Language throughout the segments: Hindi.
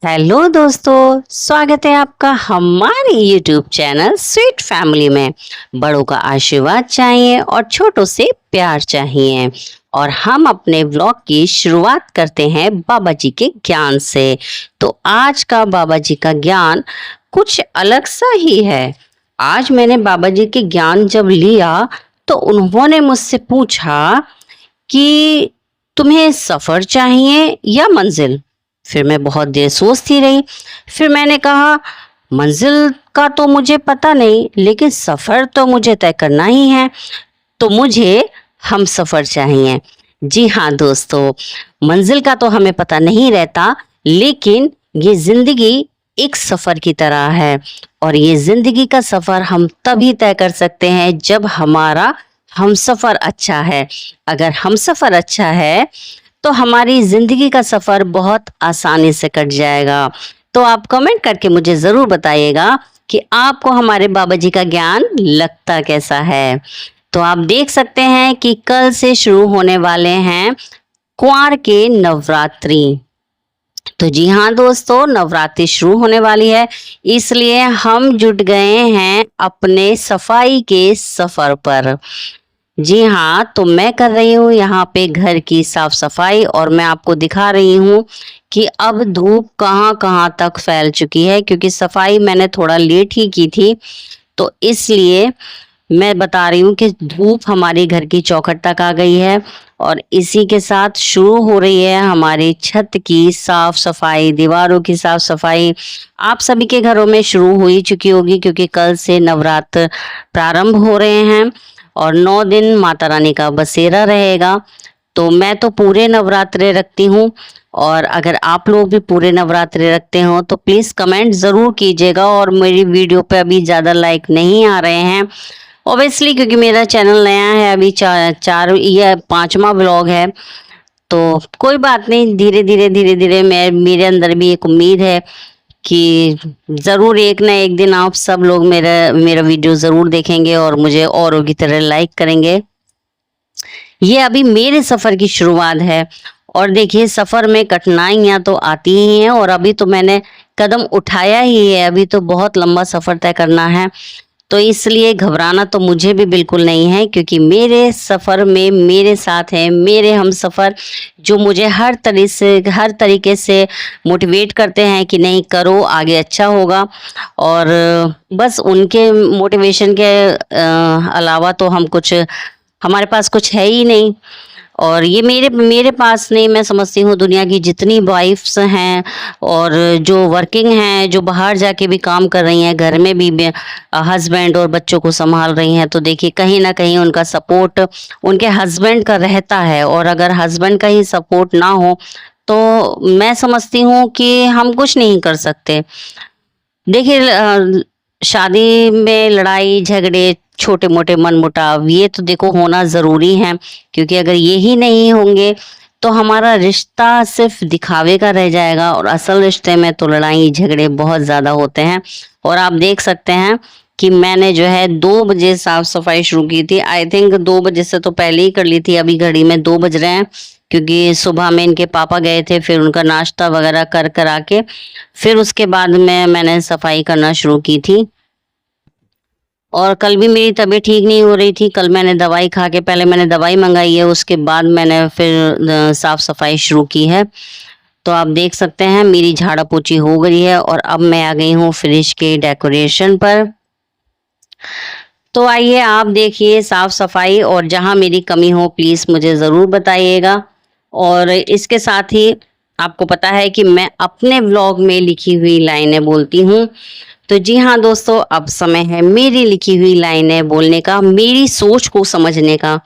हेलो दोस्तों, स्वागत है आपका हमारे YouTube चैनल स्वीट फैमिली में। बड़ों का आशीर्वाद चाहिए और छोटों से प्यार चाहिए। और हम अपने व्लॉग की शुरुआत करते हैं बाबा जी के ज्ञान से। तो आज का बाबा जी का ज्ञान कुछ अलग सा ही है। आज मैंने बाबा जी के ज्ञान जब लिया तो उन्होंने मुझसे पूछा कि तुम्हें सफर चाहिए या मंजिल। फिर मैं बहुत देर सोचती रही। फिर मैंने कहा मंजिल का तो मुझे पता नहीं, लेकिन सफर तो मुझे तय करना ही है, तो मुझे हम सफर चाहिए। जी हाँ दोस्तों, मंजिल का तो हमें पता नहीं रहता, लेकिन ये जिंदगी एक सफर की तरह है। और ये जिंदगी का सफर हम तभी तय कर सकते हैं जब हमारा हम सफर अच्छा है। अगर हम सफर अच्छा है तो हमारी जिंदगी का सफर बहुत आसानी से कट जाएगा। तो आप कमेंट करके मुझे जरूर बताइएगा कि आपको हमारे बाबा जी का ज्ञान लगता कैसा है। तो आप देख सकते हैं कि कल से शुरू होने वाले हैं कुंवार के नवरात्रि। तो जी हाँ दोस्तों, नवरात्रि शुरू होने वाली है, इसलिए हम जुट गए हैं अपने सफाई के सफर पर। जी हाँ, तो मैं कर रही हूँ यहाँ पे घर की साफ सफाई, और मैं आपको दिखा रही हूँ कि अब धूप कहाँ कहाँ तक फैल चुकी है, क्योंकि सफाई मैंने थोड़ा लेट ही की थी। तो इसलिए मैं बता रही हूँ कि धूप हमारे घर की चौखट तक आ गई है। और इसी के साथ शुरू हो रही है हमारी छत की साफ सफाई, दीवारों की साफ सफाई। आप सभी के घरों में शुरू हो ही चुकी होगी, क्योंकि कल से नवरात्र प्रारंभ हो रहे हैं और 9 दिन माता रानी का बसेरा रहेगा। तो मैं तो पूरे नवरात्रे रखती हूँ, और अगर आप लोग भी पूरे नवरात्रे रखते हो तो प्लीज़ कमेंट ज़रूर कीजिएगा। और मेरी वीडियो पे अभी ज़्यादा लाइक नहीं आ रहे हैं, ऑब्वियसली क्योंकि मेरा चैनल नया है, अभी चार या पांचवा व्लॉग है। तो कोई बात नहीं, धीरे धीरे मैं मेरे अंदर भी एक उम्मीद है कि ज़रूर एक ना एक दिन आप सब लोग मेरा मेरा वीडियो ज़रूर देखेंगे और मुझे औरों की तरह लाइक करेंगे। ये अभी मेरे सफ़र की शुरुआत है, और देखिए सफ़र में कठिनाइयाँ तो आती ही हैं, और अभी तो मैंने कदम उठाया ही है, अभी तो बहुत लंबा सफ़र तय करना है। तो इसलिए घबराना तो मुझे भी बिल्कुल नहीं है, क्योंकि मेरे सफ़र में मेरे साथ हैं मेरे हम सफ़र, जो मुझे हर तरीके से मोटिवेट करते हैं कि नहीं करो, आगे अच्छा होगा। और बस उनके मोटिवेशन के अलावा तो हमारे पास कुछ है ही नहीं। और ये मेरे मेरे पास नहीं, मैं समझती हूँ दुनिया की जितनी वाइफ्स हैं और जो वर्किंग हैं, जो बाहर जाके भी काम कर रही हैं, घर में भी हस्बैंड और बच्चों को संभाल रही हैं, तो देखिए कहीं ना कहीं उनका सपोर्ट उनके हस्बैंड का रहता है। और अगर हस्बैंड का ही सपोर्ट ना हो तो मैं समझती हूँ कि हम कुछ नहीं कर सकते। देखिए शादी में लड़ाई झगड़े, छोटे मोटे मनमुटाव, ये तो देखो होना ज़रूरी है, क्योंकि अगर ये ही नहीं होंगे तो हमारा रिश्ता सिर्फ दिखावे का रह जाएगा, और असल रिश्ते में तो लड़ाई झगड़े बहुत ज़्यादा होते हैं। और आप देख सकते हैं कि मैंने जो है 2 बजे साफ सफाई शुरू की थी। आई थिंक 2 बजे से तो पहले ही कर ली थी, अभी घड़ी में 2 बज रहे हैं, क्योंकि सुबह में इनके पापा गए थे, फिर उनका नाश्ता वगैरह कर करा के फिर उसके बाद में मैंने सफाई करना शुरू की थी। और कल भी मेरी तबीयत ठीक नहीं हो रही थी, कल मैंने दवाई खा के, पहले मैंने दवाई मंगाई है, उसके बाद मैंने फिर साफ सफाई शुरू की है। तो आप देख सकते हैं मेरी झाड़ा पोछी हो गई है, और अब मैं आ गई हूँ फ्रिज के डेकोरेशन पर। तो आइए आप देखिए साफ सफाई, और जहाँ मेरी कमी हो प्लीज़ मुझे ज़रूर बताइएगा। और इसके साथ ही आपको पता है कि मैं अपने व्लॉग में लिखी हुई लाइनें बोलती हूँ। तो जी हाँ दोस्तों, अब समय है मेरी लिखी हुई लाइनें बोलने का, मेरी सोच को समझने का।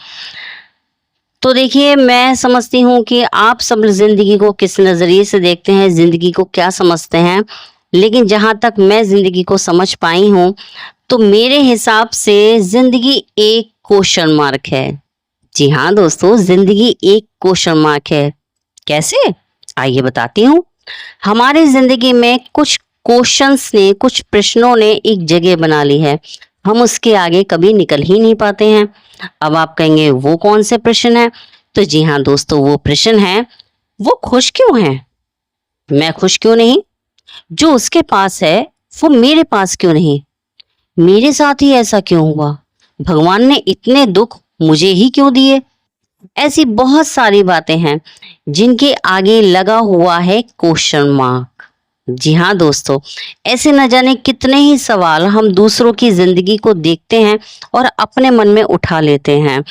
तो देखिए मैं समझती हूँ कि आप सब ज़िंदगी को किस नज़रिए से देखते हैं, ज़िंदगी को क्या समझते हैं, लेकिन जहाँ तक मैं ज़िंदगी को समझ पाई हूँ तो मेरे हिसाब से ज़िंदगी एक क्वेश्चन मार्क है। जी हाँ दोस्तों, ज़िंदगी एक क्वेश्चन मार्क है। कैसे? आइए बताती हूँ। हमारी ज़िंदगी में कुछ क्वेश्चंस ने, कुछ प्रश्नों ने एक जगह बना ली है, हम उसके आगे कभी निकल ही नहीं पाते हैं। अब आप कहेंगे वो कौन से प्रश्न है? तो जी हाँ दोस्तों, वो प्रश्न है, वो खुश क्यों हैं? मैं खुश क्यों नहीं? जो उसके पास है वो मेरे पास क्यों नहीं? मेरे साथ ही ऐसा क्यों हुआ? भगवान ने इतने दुख मुझे ही क्यों दिए? ऐसी बहुत सारी बातें हैं जिनके आगे लगा हुआ है क्वेश्चन मार्क। जी हाँ दोस्तों, ऐसे न जाने कितने ही सवाल हम दूसरों की जिंदगी को देखते हैं और अपने मन में उठा लेते हैं,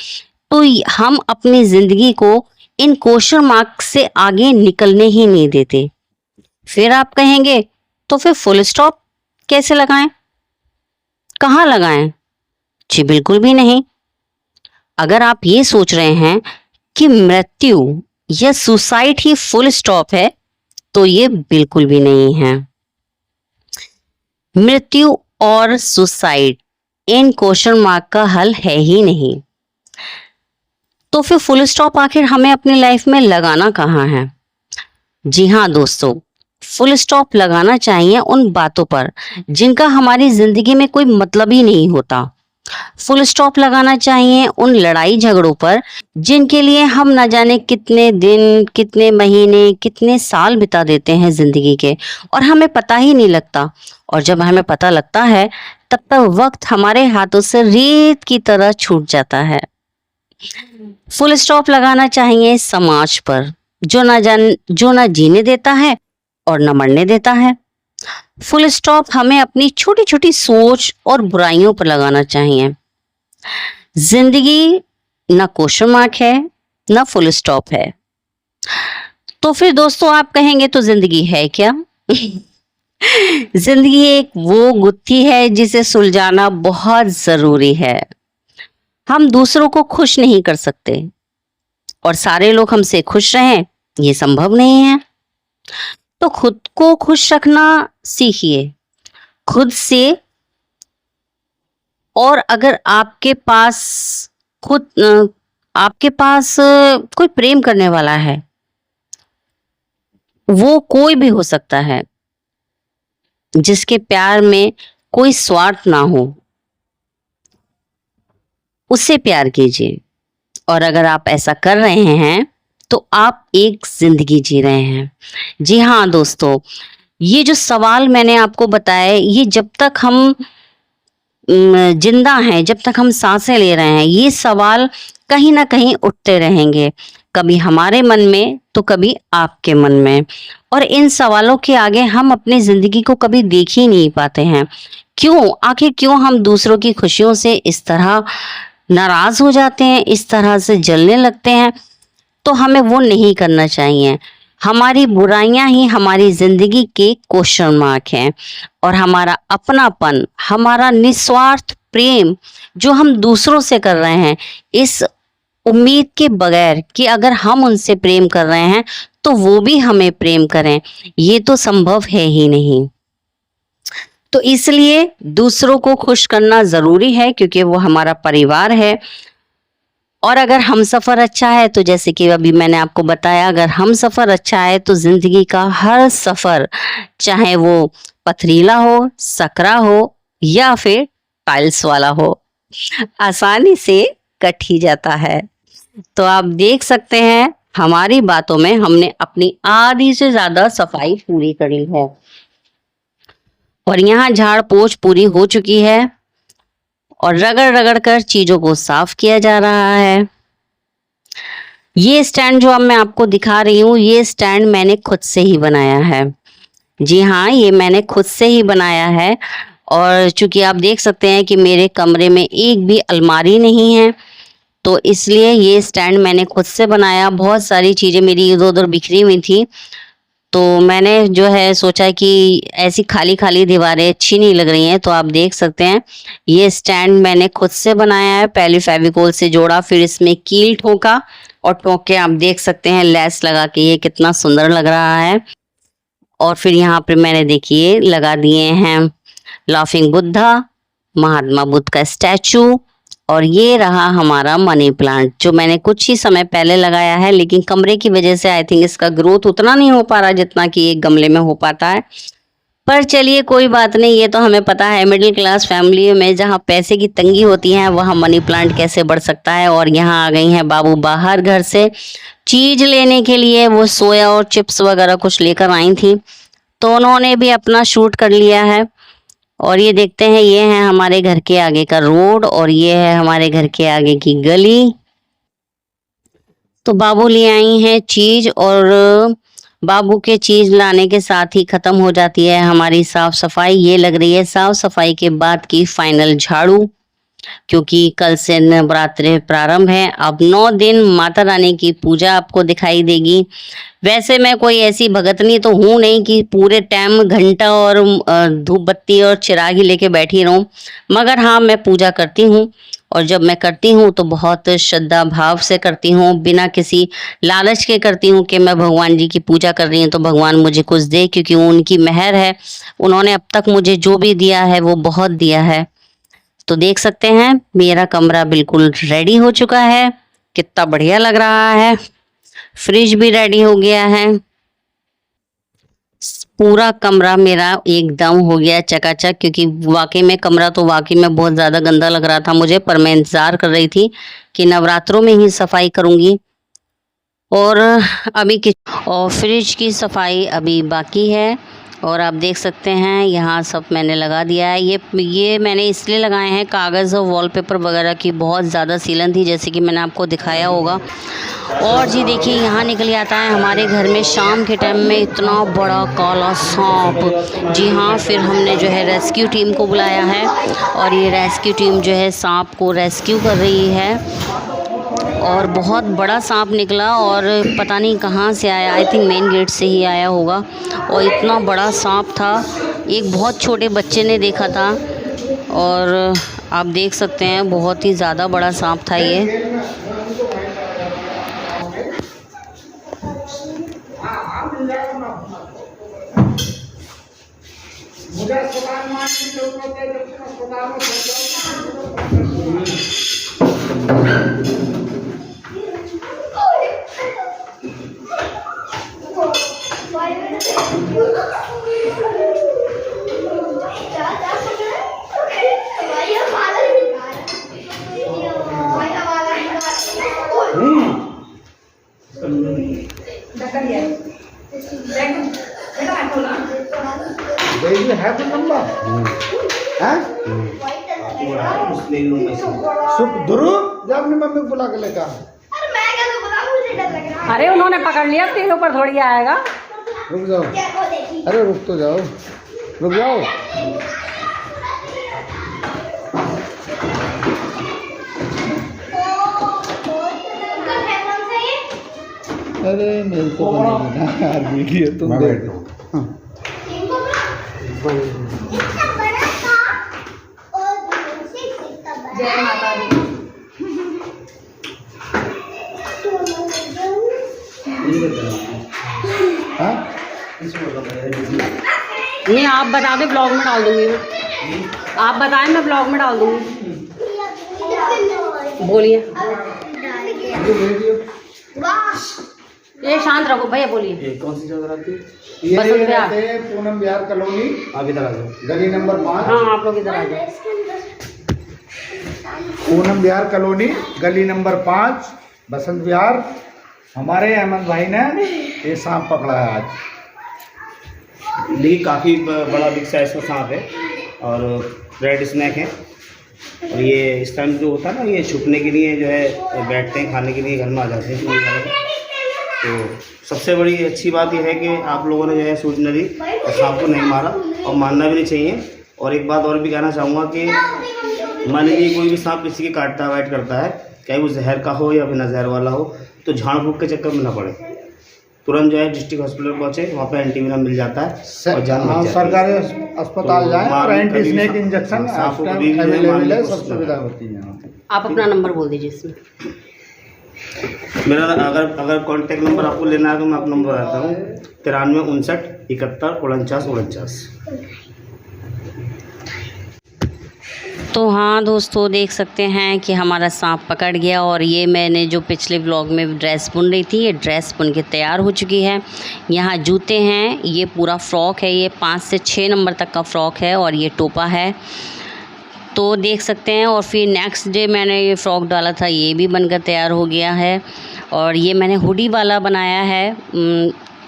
तो हम अपनी जिंदगी को इन क्वेश्चन मार्क से आगे निकलने ही नहीं देते। फिर आप कहेंगे तो फिर फुल स्टॉप कैसे लगाएं? कहाँ लगाएं? जी बिल्कुल भी नहीं। अगर आप ये सोच रहे हैं कि मृत्यु या सुसाइड ही फुल स्टॉप है, तो ये बिल्कुल भी नहीं है। मृत्यु और सुसाइड इन क्वेश्चन मार्क का हल है ही नहीं। तो फिर फुल स्टॉप आखिर हमें अपनी लाइफ में लगाना कहाँ है? जी हाँ दोस्तों, फुल स्टॉप लगाना चाहिए उन बातों पर जिनका हमारी जिंदगी में कोई मतलब ही नहीं होता। फुल स्टॉप लगाना चाहिए उन लड़ाई झगड़ों पर जिनके लिए हम न जाने कितने दिन, कितने महीने, कितने साल बिता देते हैं जिंदगी के, और हमें पता ही नहीं लगता। और जब हमें पता लगता है तब तक वक्त हमारे हाथों से रेत की तरह छूट जाता है। फुल स्टॉप लगाना चाहिए समाज पर जो ना जीने देता है और न मरने देता है। फुल स्टॉप हमें अपनी छोटी छोटी सोच और बुराइयों पर लगाना चाहिए। जिंदगी ना क्वेश्चन मार्क है, ना फुल स्टॉप है। तो फिर दोस्तों आप कहेंगे तो जिंदगी है क्या? जिंदगी एक वो गुत्थी है जिसे सुलझाना बहुत जरूरी है। हम दूसरों को खुश नहीं कर सकते और सारे लोग हमसे खुश रहें, ये संभव नहीं है। तो खुद को खुश रखना सीखिए खुद से। और अगर आपके पास कोई प्रेम करने वाला है, वो कोई भी हो सकता है, जिसके प्यार में कोई स्वार्थ ना हो, उससे प्यार कीजिए। और अगर आप ऐसा कर रहे हैं तो आप एक जिंदगी जी रहे हैं। जी हाँ दोस्तों, ये जो सवाल मैंने आपको बताया, ये जब तक हम जिंदा हैं, जब तक हम सांसें ले रहे हैं, ये सवाल कहीं ना कहीं उठते रहेंगे, कभी हमारे मन में तो कभी आपके मन में। और इन सवालों के आगे हम अपनी जिंदगी को कभी देख ही नहीं पाते हैं। आखिर क्यों हम दूसरों की खुशियों से इस तरह नाराज हो जाते हैं, इस तरह से जलने लगते हैं? तो हमें वो नहीं करना चाहिए। हमारी बुराइयां ही हमारी जिंदगी के क्वेश्चन मार्क हैं, और हमारा अपनापन, हमारा निस्वार्थ प्रेम जो हम दूसरों से कर रहे हैं, इस उम्मीद के बगैर कि अगर हम उनसे प्रेम कर रहे हैं तो वो भी हमें प्रेम करें, ये तो संभव है ही नहीं। तो इसलिए दूसरों को खुश करना जरूरी है, क्योंकि वो हमारा परिवार है। और अगर हम सफर अच्छा है, तो जैसे कि अभी मैंने आपको बताया, अगर हम सफर अच्छा है तो जिंदगी का हर सफर, चाहे वो पथरीला हो, सकरा हो या फिर टाइल्स वाला हो, आसानी से कट ही जाता है। तो आप देख सकते हैं हमारी बातों में हमने अपनी आधी से ज्यादा सफाई पूरी करी है, और यहाँ झाड़ पोछ पूरी हो चुकी है, और रगड़ रगड़ कर चीजों को साफ किया जा रहा है। ये स्टैंड जो अब मैं आपको दिखा रही हूँ, ये स्टैंड मैंने खुद से ही बनाया है। जी हाँ, ये मैंने खुद से ही बनाया है। और चूंकि आप देख सकते हैं कि मेरे कमरे में एक भी अलमारी नहीं है, तो इसलिए ये स्टैंड मैंने खुद से बनाया। बहुत सारी चीजें मेरी इधर उधर बिखरी हुई थी, तो मैंने जो है सोचा कि ऐसी खाली खाली दीवारें अच्छी नहीं लग रही हैं, तो आप देख सकते हैं ये स्टैंड मैंने खुद से बनाया है। पहले फेविकोल से जोड़ा, फिर इसमें कील ठोका, और ठोक के आप देख सकते हैं लेस लगा के ये कितना सुंदर लग रहा है। और फिर यहाँ पे मैंने देखिए लगा दिए हैं लाफिंग बुद्धा, महात्मा बुद्ध का स्टैचू, और ये रहा हमारा मनी प्लांट जो मैंने कुछ ही समय पहले लगाया है, लेकिन कमरे की वजह से आई थिंक इसका ग्रोथ उतना नहीं हो पा रहा जितना कि एक गमले में हो पाता है। पर चलिए कोई बात नहीं, ये तो हमें पता है मिडिल क्लास फैमिली में जहाँ पैसे की तंगी होती है वहाँ मनी प्लांट कैसे बढ़ सकता है। और यहाँ आ गई हैं बाबू बाहर घर से चीज लेने के लिए, वो सोया और चिप्स वगैरह कुछ लेकर आई थी, तो उन्होंने भी अपना शूट कर लिया है। और ये देखते हैं, ये है हमारे घर के आगे का रोड और ये है हमारे घर के आगे की गली। तो बाबू ले आई हैं चीज, और बाबू के चीज लाने के साथ ही खत्म हो जाती है हमारी साफ सफाई। ये लग रही है साफ सफाई के बाद की फाइनल झाड़ू, क्योंकि कल से नवरात्रि प्रारंभ है। अब 9 दिन माता रानी की पूजा आपको दिखाई देगी। वैसे मैं कोई ऐसी भगतनी तो हूँ नहीं कि पूरे टाइम घंटा और धूप बत्ती और चिराग ही लेके बैठी रहूं, मगर हाँ, मैं पूजा करती हूँ। और जब मैं करती हूँ तो बहुत श्रद्धा भाव से करती हूँ, बिना किसी लालच के करती हूँ कि मैं भगवान जी की पूजा कर रही हूँ तो भगवान मुझे कुछ दे, क्योंकि वो उनकी मेहर है। उन्होंने अब तक मुझे जो भी दिया है वो बहुत दिया है। तो देख सकते हैं मेरा कमरा बिल्कुल रेडी हो चुका है, कितना बढ़िया लग रहा है। फ्रिज भी रेडी हो गया है, पूरा कमरा मेरा एकदम हो गया चकाचक। क्योंकि वाकई में कमरा तो वाकई में बहुत ज़्यादा गंदा लग रहा था मुझे, पर मैं इंतज़ार कर रही थी कि नवरात्रों में ही सफाई करूँगी। और और फ्रिज की सफाई अभी बाकी है। और आप देख सकते हैं यहाँ सब मैंने लगा दिया है। ये मैंने इसलिए लगाए हैं, कागज़ और वॉलपेपर वगैरह की बहुत ज़्यादा सीलन थी, जैसे कि मैंने आपको दिखाया होगा। और जी देखिए, यहाँ निकल आता है हमारे घर में शाम के टाइम में इतना बड़ा काला सांप। जी हाँ, फिर हमने जो है रेस्क्यू टीम को बुलाया है और ये रेस्क्यू टीम जो है सांप को रेस्क्यू कर रही है। और बहुत बड़ा सांप निकला और पता नहीं कहाँ से आया, आई थिंक मेन गेट से ही आया होगा। और इतना बड़ा सांप था, एक बहुत छोटे बच्चे ने देखा था। और आप देख सकते हैं बहुत ही ज़्यादा बड़ा सांप था ये। है तो लंबा है ध्रुव, जब अपनी मम्मी को बुला के लेकर। अरे उन्होंने पकड़ लिया, तेरे ऊपर थोड़ी आएगा। रुक जाओ, अरे रुक तो जाओ, रुक जाओ। अरे मेरे को बनेगी ना यार वीडियो, तुम देखो। जय माता दी। नहीं, आप बता दे, ब्लॉग में डाल दूंगी मैं। आप बताएं, मैं ब्लॉग में डाल दूंगी। बोलिए। ये शांत रखो भैया, बोलिए। ये कौन सी जगह रहती है? ये बसंत विहार। रहते हैं पूनम विहार कॉलोनी, आप इधर आ जाओ। गली नंबर 5। हाँ, आप लोग इधर आ जाओ। पूनम विहार कॉलोनी, गली नंबर 5, बसंत विहार। हमारे अहमद भाई ने ये सांप पकड़ा है आज। देखिए, काफ़ी बड़ा बिग साइज का सांप है और रेड स्नैक है। और ये इस टाइम जो होता है ना, ये छुपने के लिए जो है बैठते हैं, खाने के लिए घर में आ जाते हैं। तो सबसे बड़ी अच्छी बात यह है कि आप लोगों ने जो है सूचनरी सांप को नहीं मारा, और मारना भी नहीं चाहिए। और एक बात और भी कहना चाहूँगा कि मान लीजिए कोई भी सांप किसी की काटता वाइट करता है, चाहे वो जहर का हो या बिना जहर वाला हो, तो झाड़ फूक के चक्कर में ना पड़े, तुरंत जो है डिस्ट्रिक्ट हॉस्पिटल पहुँचे, वहाँ पे एंटीवेनम मिल जाता है और जान बच जाती है। सरकारी अस्पताल जाएं और एंटी स्नेक इंजेक्शन सांप को अवेलेबल है, सब सुविधा होती है यहाँ पे। आप अपना नंबर बोल दीजिए इसमें। मेरा अगर कॉन्टैक्ट नंबर आपको लेना है तो मैं अपना नंबर बताता हूँ, 93 59 71 49 49। तो हाँ दोस्तों, देख सकते हैं कि हमारा सांप पकड़ गया। और ये मैंने जो पिछले व्लॉग में ड्रेस बुन रही थी, ये ड्रेस बुन के तैयार हो चुकी है। यहाँ जूते हैं, ये पूरा फ्रॉक है, ये 5 से 6 नंबर तक का फ्रॉक है और ये टोपा है, तो देख सकते हैं। और फिर नेक्स्ट डे मैंने ये फ़्रॉक डाला था, ये भी बनकर तैयार हो गया है। और ये मैंने हुडी वाला बनाया है,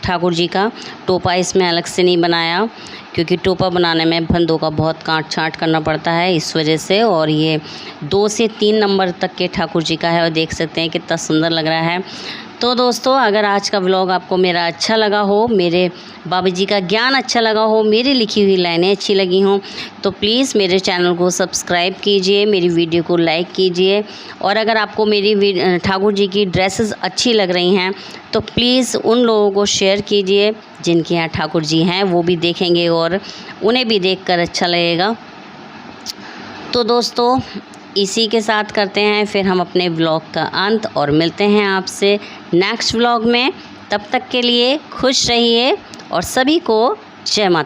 ठाकुर जी का टोपा इसमें अलग से नहीं बनाया, क्योंकि टोपा बनाने में फंदों का बहुत काट छाँट करना पड़ता है इस वजह से। और ये 2 से 3 नंबर तक के ठाकुर जी का है और देख सकते हैं कितना सुंदर लग रहा है। तो दोस्तों, अगर आज का व्लॉग आपको मेरा अच्छा लगा हो, मेरे बाबा जी का ज्ञान अच्छा लगा हो, मेरी लिखी हुई लाइनें अच्छी लगी हों, तो प्लीज़ मेरे चैनल को सब्सक्राइब कीजिए, मेरी वीडियो को लाइक कीजिए। और अगर आपको मेरी ठाकुर जी की ड्रेसेस अच्छी लग रही हैं तो प्लीज़ उन लोगों को शेयर कीजिए जिनके यहाँ ठाकुर जी हैं, वो भी देखेंगे और उन्हें भी देखकर अच्छा लगेगा। तो दोस्तों, इसी के साथ करते हैं फिर हम अपने व्लॉग का अंत और मिलते हैं आपसे नेक्स्ट व्लॉग में। तब तक के लिए खुश रहिए और सभी को जय माता।